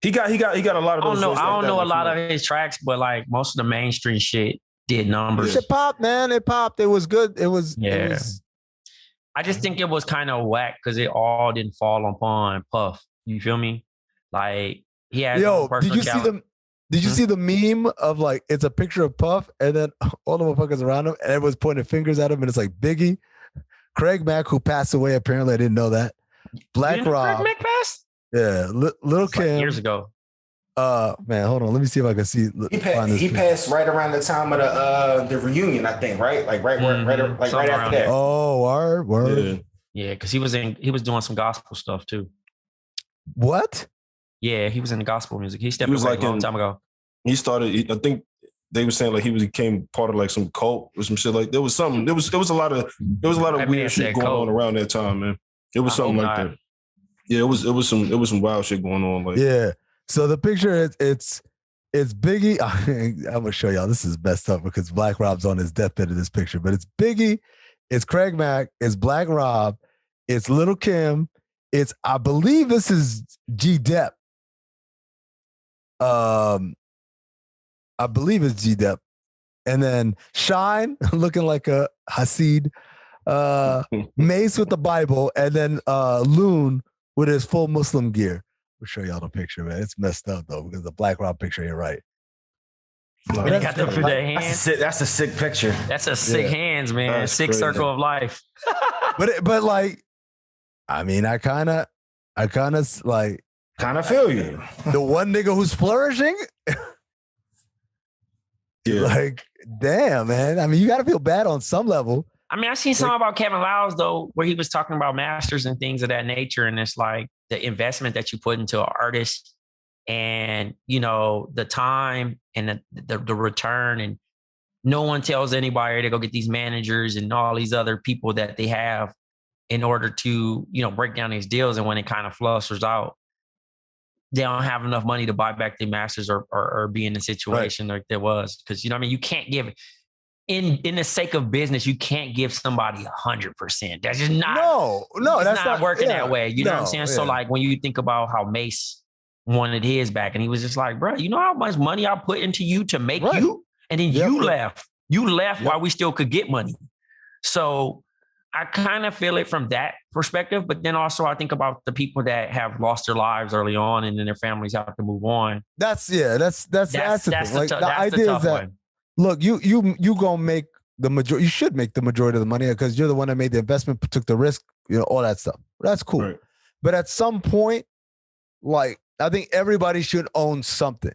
He got a lot of those. I don't know a lot of his tracks, but like most of the mainstream shit did numbers. It popped, man. It popped. It was good. It was. I just think it was kind of whack because it all didn't fall upon Puff. You feel me? Like he had. Did you see them? Did you see the meme of like, it's a picture of Puff and then all the motherfuckers around him and everyone's pointing fingers at him and it's like Biggie, Craig Mack, who passed away, apparently I didn't know that. Black Rob. Craig Mack passed? Yeah. Little Kim. Like years ago. Man, hold on. Let me see if I can see. He passed right around the time of the reunion, I think, right? Like right after that. Oh, word. Yeah, because he was doing some gospel stuff too. What? Yeah, he was in the gospel music. He stepped away a long time ago. He started. I think they were saying like he became part of like some cult or some shit. Like there was something. There was a lot of weird shit going on around that time, man. it was something like that. Yeah, it was some wild shit going on. Like, yeah. So the picture it's Biggie. I'm gonna show y'all. This is messed up because Black Rob's on his deathbed in this picture, but it's Biggie, it's Craig Mack, it's Black Rob, it's Little Kim, it's I believe this is G Dep. I believe it's G Dep, and then Shine looking like a Hasid, Mace with the Bible, and then Loon with his full Muslim gear. We'll show y'all the picture, man. It's messed up though because the Black Rob picture ain't right. And he got them for their hands. That's a sick picture. That's a sick hands, man. That's sick crazy. Circle of life. but like, I mean, I kind of like. Kind of feel you. The one nigga who's flourishing. Yeah. Like, damn, man. I mean, you got to feel bad on some level. I mean, I seen something about Kevin Liles though, where he was talking about masters and things of that nature, and it's like the investment that you put into an artist, and you know the time and the return, and no one tells anybody to go get these managers and all these other people that they have in order to break down these deals, and when it kind of flusters out, they don't have enough money to buy back the masters or be in a situation like there was. Because, I mean, you can't give, in the sake of business, you can't give somebody 100%. That's just not, that's not working that way. You know what I'm saying? Yeah. So like when you think about how Mace wanted his back and he was just like, bro, you know how much money I put into you to make you? And then you left. You left while we still could get money. So I kind of feel it from that perspective, but then also I think about the people that have lost their lives early on, and then their families have to move on. That's the thing. Like the idea is that one. Look, you gonna make the majority. You should make the majority of the money because you're the one that made the investment, took the risk, all that stuff. That's cool. Right. But at some point, like I think everybody should own something.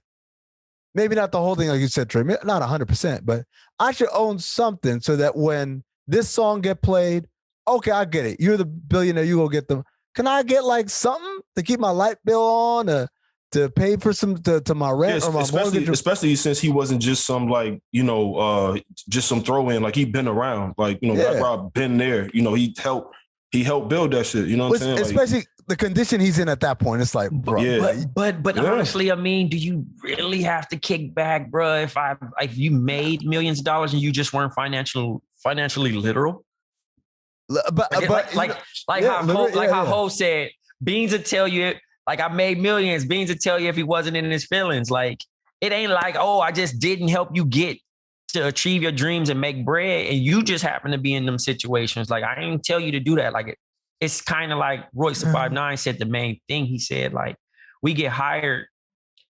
Maybe not the whole thing, like you said, Trey. Not 100%, but I should own something so that when this song get played, okay, I get it. You're the billionaire. You go get them. Can I get like something to keep my light bill on, to pay for some to my rent or my mortgage? Especially since he wasn't just some like just some throw in. Like he'd been around. Like Black Rob been there. He helped build that shit. You know what I'm saying? Especially the condition he's in at that point. It's like, bro. Yeah. But honestly, I mean, do you really have to kick back, bro? If you made millions of dollars and you just weren't financially literal? How Ho said, Beans would tell you, like, I made millions. Beans would tell you if he wasn't in his feelings. Like, it ain't like, oh, I just didn't help you get to achieve your dreams and make bread, and you just happen to be in them situations. Like, I didn't tell you to do that. Like, it's kind of like Royce the 5'9" said the main thing. He said, like, we get hired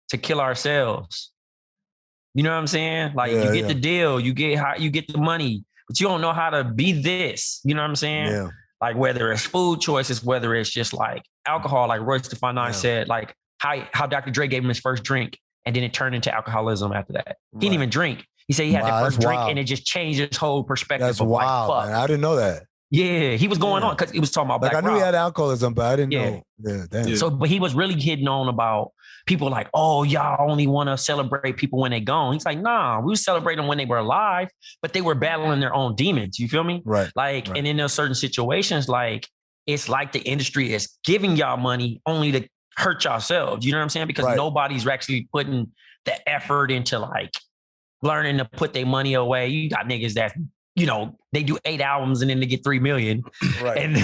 to kill ourselves. You know what I'm saying? Like, you get the deal, you get the money, but you don't know how to be this. You know what I'm saying? Yeah. Like, whether it's food choices, whether it's just like alcohol, like Royce the 5'9" said, like how Dr. Dre gave him his first drink and then it turned into alcoholism after that. He didn't even drink. He said he had that first drink and it just changed his whole perspective. That's wild. Like, fuck. Man, I didn't know that. Yeah, he was going on because he was talking about Black Rob. I knew he had alcoholism, but I didn't know. Yeah, damn. So, but he was really hitting on about people like, oh, y'all only want to celebrate people when they gone. He's like, nah, we were celebrating when they were alive, but they were battling their own demons. You feel me? Right. Like, and in those certain situations, like, it's like the industry is giving y'all money only to hurt yourselves. You know what I'm saying? Because nobody's actually putting the effort into like learning to put their money away. You got niggas that, they do 8 albums and then they get 3 million. Right. And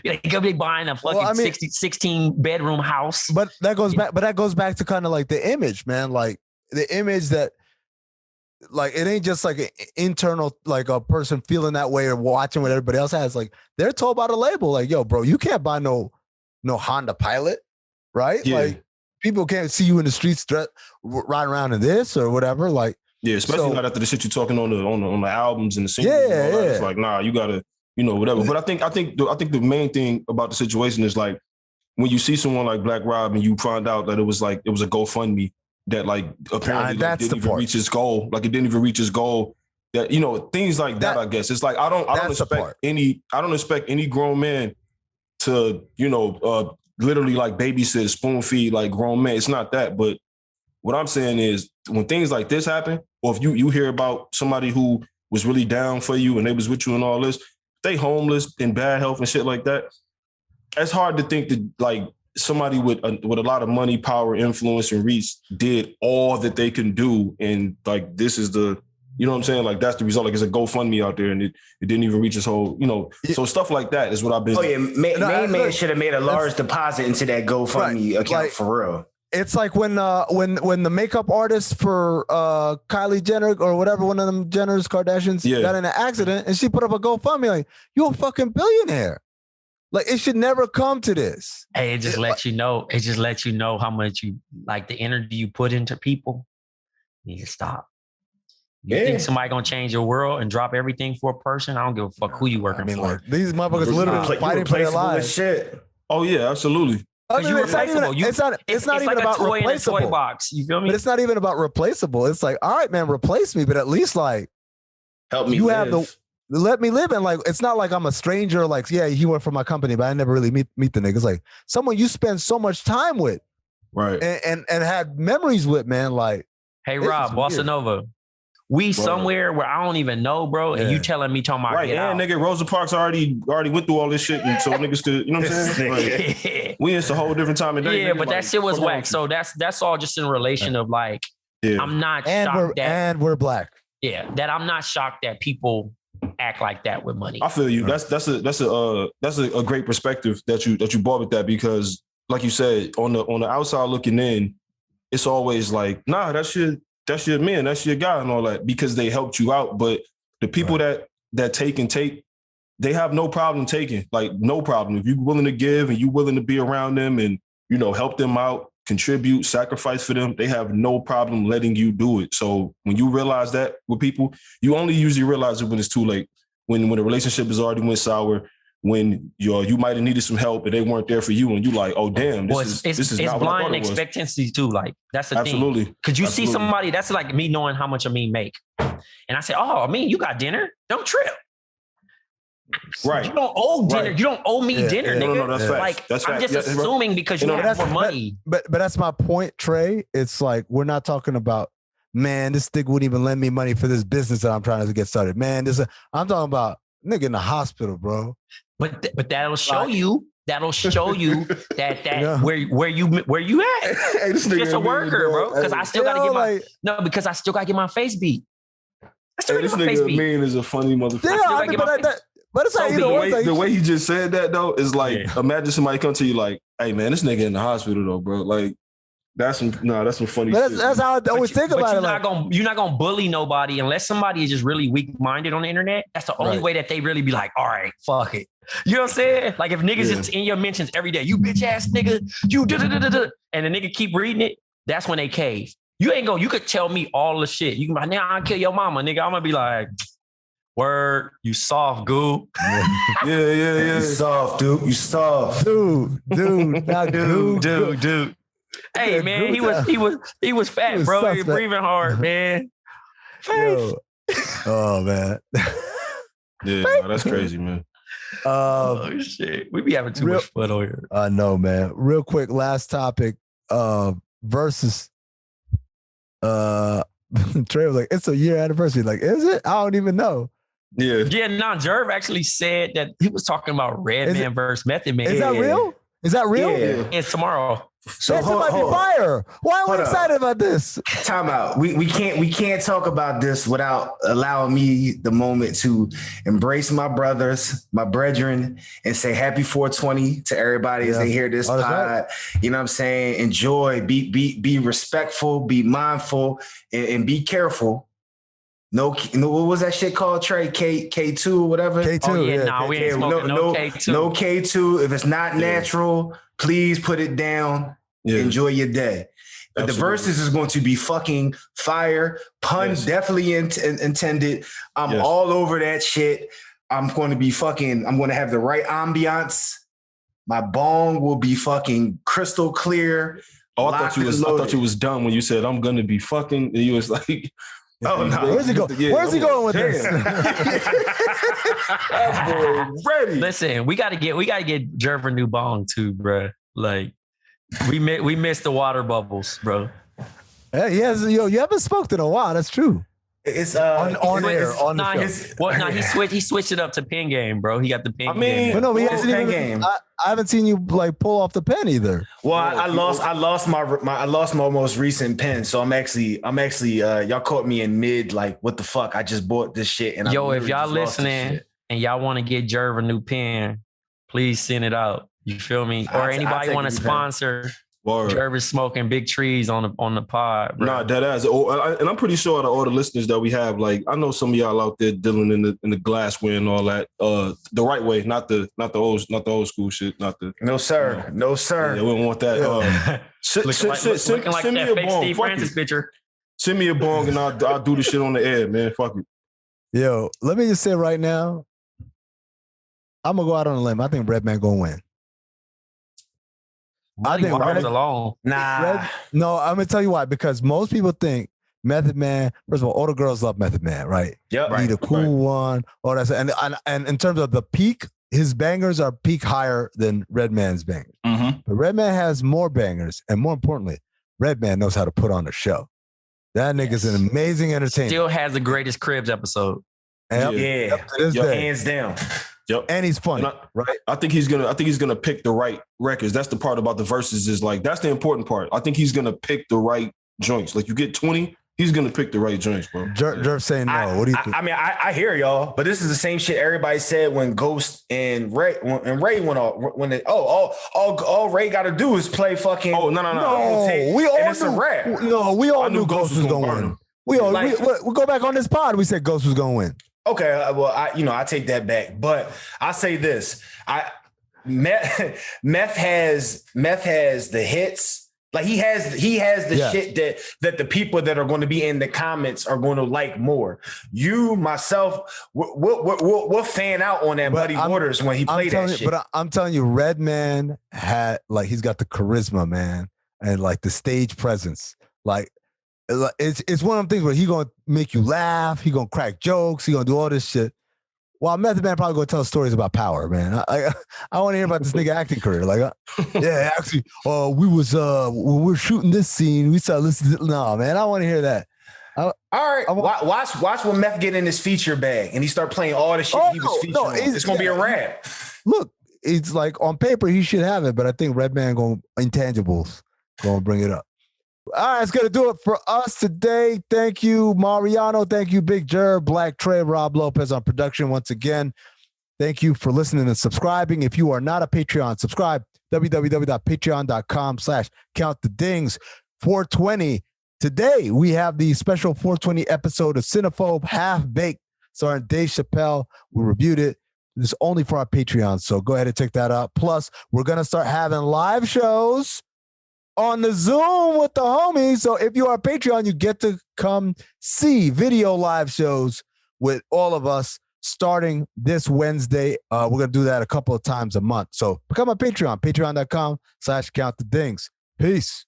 they could be buying a fucking 16 bedroom house. But that goes back to kind of like the image, man. Like the image that, like, it ain't just like an internal, like a person feeling that way or watching what everybody else has. Like, they're told by the label, like, yo, bro, you can't buy no Honda Pilot, right? Yeah. Like, people can't see you in the streets riding around in this or whatever. Like, yeah, especially not after the shit you're talking on the albums and the singles. Yeah, and all that. It's like, nah, you gotta, whatever. But I think the main thing about the situation is like when you see someone like Black Rob and you find out that it was a GoFundMe that like apparently didn't even reach his goal. Like it didn't even reach his goal. That things like that. I guess it's like I don't expect any grown man to literally like babysit, spoon feed like grown men. It's not that, but what I'm saying is when things like this happen, or if you hear about somebody who was really down for you and they was with you and all this, they homeless in bad health and shit like that. It's hard to think that like somebody with a lot of money, power, influence, and reach did all that they can do, and like this is the, you know what I'm saying? Like that's the result. Like it's a GoFundMe out there, and it didn't even reach his whole, So stuff like that is what I've been. Oh yeah, man should have made a large deposit into that GoFundMe account for real. It's like when the makeup artist for Kylie Jenner or whatever, one of them Jenners, Kardashians, got in an accident and she put up a GoFundMe like, you a fucking billionaire. Like it should never come to this. Hey, it just lets you know. It just lets you know how much you like the energy you put into people. You need to stop. You think somebody gonna change your world and drop everything for a person? I don't give a fuck who you working for. Like, these motherfuckers literally fighting for their lives. Shit. Oh yeah, absolutely. It's not even about replaceable. Toy box. You feel me? But it's not even about replaceable. It's like, all right, man, replace me, but at least like help me. Let me live. And like, it's not like I'm a stranger. Like, yeah, he worked for my company, but I never really meet the niggas. Like someone you spend so much time with, right? And had memories with, man. Like, hey, Rob, Bossa Nova. We somewhere where I don't even know, bro, and you telling me talking about nigga, Rosa Parks already went through all this shit, and so niggas could, you know what I'm saying? Like, we in a whole different time of day. Yeah, but that shit was whack. So that's all just in relation of like, I'm not shocked and we're black. Yeah, that I'm not shocked that people act like that with money. I feel you. That's a great perspective that you brought with that, because like you said, on the outside looking in, it's always like, nah, that's your man, that's your guy and all that, because they helped you out. But the people that take and take, they have no problem taking, like no problem. If you're willing to give and you're willing to be around them and, you know, help them out, contribute, sacrifice for them, they have no problem letting you do it. So when you realize that with people, you only usually realize it when it's too late, when the relationship is already went sour, when you might have needed some help and they weren't there for you, and you like, oh damn, this is not what I thought it was. Expectancy too. Like that's the Absolutely. thing. Because you see somebody, that's like me knowing how much Amin make, and I say, oh, Amin, you got dinner? Don't trip. Right. You don't owe dinner. Right. You don't owe me dinner, nigga. No, that's facts. Like that's I'm facts. just assuming because you have more money. But that's my point, Trey. It's like we're not talking about, man, this nigga wouldn't even lend me money for this business that I'm trying to get started. Man, I'm talking about nigga in the hospital, bro. But that'll show you. That'll show you that yeah. where you at. Hey, it's a worker, bro. Because I still gotta get because I still gotta get my face beat. This nigga Amin is a funny motherfucker. Yeah, but it's like the way he just said that though is like, imagine somebody come to you like, hey man, this nigga in the hospital though, bro. Like that's some funny shit. That's how I always think about it. You're not gonna bully nobody unless somebody is just really weak-minded on the internet. That's the only way that they really be like, all right, fuck it. You know what I'm saying? Like if niggas is in your mentions every day, you bitch ass nigga, you da-da-da-da-da, and the nigga keep reading it, that's when they cave. You could tell me all the shit. You can be like, now I'll kill your mama, nigga. I'm gonna be like, word, you soft, goo. Yeah. You soft, dude. You soft. Dude. Not dude. Hey, man, he was fat, bro. He was breathing hard, man. Oh, man. Yeah, that's crazy, man. Oh, shit. We be having too much fun over here. I know, man. Real quick, last topic. Verzuz. Trey was like, it's a year anniversary. Like, is it? I don't even know. Yeah. Jerv actually said that he was talking about Redman versus Method Man. Is that real? Is that real? Yeah. It's tomorrow. So that might be fire. Why are we excited about this? Time out. We can't talk about this without allowing me the moment to embrace my brothers, my brethren, and say happy 420 to everybody as they hear this pod. Right. You know what I'm saying? Enjoy, be respectful, be mindful, and be careful. No, what was that shit called, Trey? K2 or whatever? K2. Oh, yeah, we ain't smoking no K2. No K2. If it's not natural, please put it down. Yeah. Enjoy your day. But the Verzuz is going to be fucking fire. Pun definitely intended. I'm all over that shit. I'm going to have the right ambiance. My bong will be fucking crystal clear. Oh, I thought you was dumb when you said I'm going to be fucking. And you was like, oh no, where's he going? Where's he going with this? That boy ready. Listen, we gotta get Jerv a new bong too, bro. Like we missed the water bubbles, bro. He has, you haven't spoken in a while. That's true. It's on air on the show. He switched it up to pen game, bro. He got the pen game. But no, he hasn't even. Game. I haven't seen you like pull off the pen either. Well, I lost my most recent pen, so I'm actually y'all caught me in mid like what the fuck? I just bought this shit and if y'all listening and y'all want to get Jerv a new pen, please send it out. You feel me? Or anybody want to sponsor? Jerv is smoking big trees on the pod, bro. Nah, that ass. And I'm pretty sure out of all the listeners that we have, like I know some of y'all out there dealing in the glassware and all that, the right way, not the old school shit, not the. No sir, no sir. Yeah, we don't want that. Looking like that fake Steve Francis picture. Send me a bong and I'll do the shit on the air, man. Fuck it. Yo, let me just say right now, I'm gonna go out on a limb. I think Redman gonna win. I think alone. No, I'm gonna tell you why. Because most people think Method Man. First of all the girls love Method Man, right? Yeah, Be the cool one. All that. And in terms of the peak, his bangers are peak higher than Redman's bangers. Mm-hmm. But Redman has more bangers, and more importantly, Redman knows how to put on a show. That nigga's an amazing entertainer. Still has the greatest Cribs episode. Hands down. Yep. And he's funny, right? I think he's gonna pick the right records. That's the part about the Verzuz is like that's the important part. I think he's gonna pick the right joints. Like you get 20, he's gonna pick the right joints, bro. Jerv saying no. What do you think? I mean, I hear y'all, but this is the same shit everybody said when Ghost and Ray went off. When all Ray got to do is play fucking. Oh no. We all knew. A rap. No, we all knew Ghost was gonna win. We go back on this pod. We said Ghost was gonna win. Okay, well, I take that back, but I say this: Meth has the hits. Like he has the shit that the people that are going to be in the comments are going to like more. You, myself, we'll fan out on that Muddy Waters when he played that shit. But I'm telling you, Redman had he's got the charisma, man, and like the stage presence. Like it's one of them things where he gonna make you laugh, he gonna crack jokes, he gonna do all this shit. While Method Man probably gonna tell stories about power, man. I want to hear about this nigga acting career. Like, yeah, actually, we was when we were shooting this scene, we started listening. No, man, I want to hear that. All right, watch when Meth get in his feature bag and he start playing all the shit he was featuring. No, it's gonna be a rap. Look, it's like on paper he should have it, but I think Redman intangibles gonna bring it up. All right, that's going to do it for us today. Thank you, Mariano. Thank you, Big Jerv, Blk Tray, Rob Lopez on production once again. Thank you for listening and subscribing. If you are not a Patreon, subscribe. www.patreon.com/countthedings. 420. Today, we have the special 420 episode of Cinephobe Half Baked, starring Dave Chappelle. We reviewed it. It's only for our Patreon, so go ahead and check that out. Plus, we're going to start having live shows on the Zoom with the homies. So if you are a Patreon, you get to come see video live shows with all of us starting this Wednesday. We're going to do that a couple of times a month. So become a Patreon, patreon.com/countthedings. Peace.